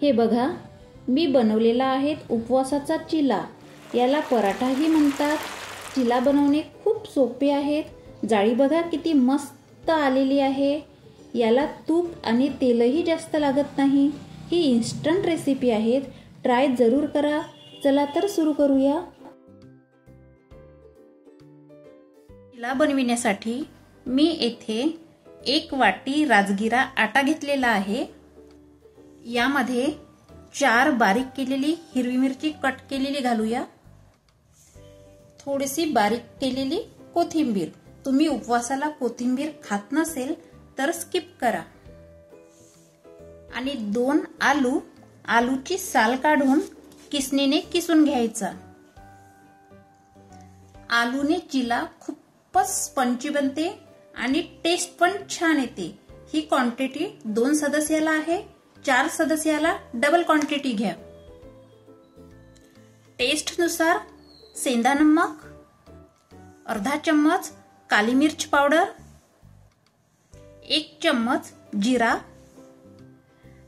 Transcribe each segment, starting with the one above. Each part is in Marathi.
हे बघा, मी बनवलेला आहे उपवासाचा चिला. याला पराठाही म्हणतात. चिला बनवणे खूप सोपे आहेत. जाळी बघा किती मस्त आलेली आहे. याला तूप आणि तेलही जास्त लागत नाही. ही इन्स्टंट रेसिपी आहेत. ट्राय जरूर करा. चला तर सुरू करूया. चिला बनविण्यासाठी मी येथे 1 वाटी राजगिरा आटा घेतलेला आहे. यामध्ये 4 बारीक केलेली हिरवी मिरची कट केलेली घालूया. थोडीशी बारीक केलेली कोथिंबीर. तुम्ही उपवासाला कोथिंबीर खात नसेल तर स्किप करा. आणि 2 आलू. आलूची साल काढून किसणीने किसून घ्यायचा. आलूने चिला खूपच स्पंजी बनते आणि टेस्ट पण छान येते. ही क्वांटिटी 2 सदस्याला आहे. 4 सदस्याला डबल क्वांटिटी घ्या. टेस्ट नुसार सेंधा नमक, अर्धा चम्मच काली मिर्च पावडर, 1 चम्मच जिरा.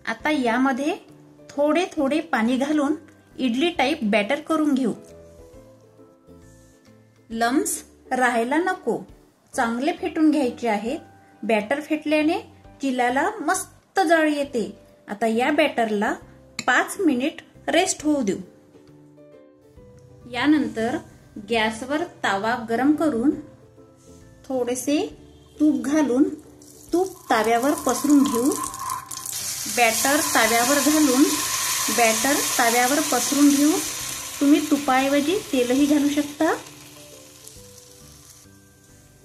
आता यामध्ये थोडे थोडे पाणी घालून इडली टाइप बॅटर करून घेऊ. लम्स राहायला नको. चांगले फेटून घ्यायचे आहेत. बॅटर फेटल्याने चिल्याला मस्त जाळी येते. आता या बॅटरला 5 मिनिट रेस्ट होऊ देऊ. यानंतर गॅसवर तवा गरम करून थोडेसे तूप घालून तूप तव्यावर पसरून घेऊ. बॅटर तव्यावर पसरून घेऊ. तुम्ही तुपाऐवजी तेलही घालू शकता.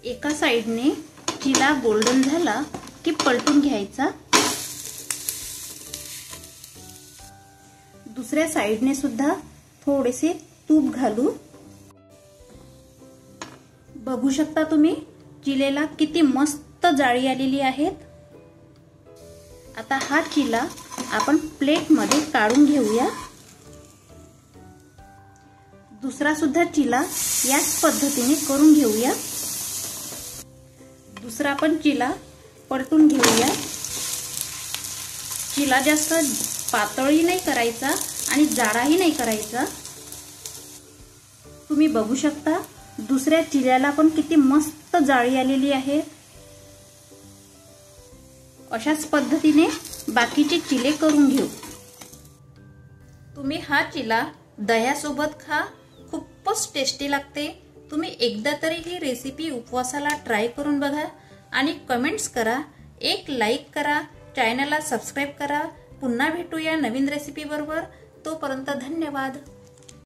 एका साइडने चिला गोल्डन झाला की पलटून घ्यायचा. दुसऱ्या साइडने सुद्धा थोडेसे तूप घालू. बघू शकता तुम्ही चिलेला किती मस्त जाळी आलेली आहेत. आता हा चिला आपण प्लेट मध्ये काढून घेऊया. दुसरा सुद्धा चिला याच पद्धतीने करून घेऊया. दुसरा पण चिला पलटून घेऊया. चिला जास्त पातळही नाही करायचा आणि जाडाही नाही करायचा. तुम्ही बघू शकता दुसऱ्या चिल्याला पण किती मस्त जाळी आलेली आहे. अशाच पद्धतीने बाकीचे चिले करून घेऊ. तुम्ही हा चिला दह्यासोबत खा. खूपच टेस्टी लागते. तुम्ही एकदा तरी ही रेसिपी उपवासाला ट्राय करून बघा आणि कमेंट्स करा. एक लाईक करा. चॅनलला सबस्क्राइब करा. पुन्हा भेटूया नवीन रेसिपी बरोबर. तोपर्यंत धन्यवाद.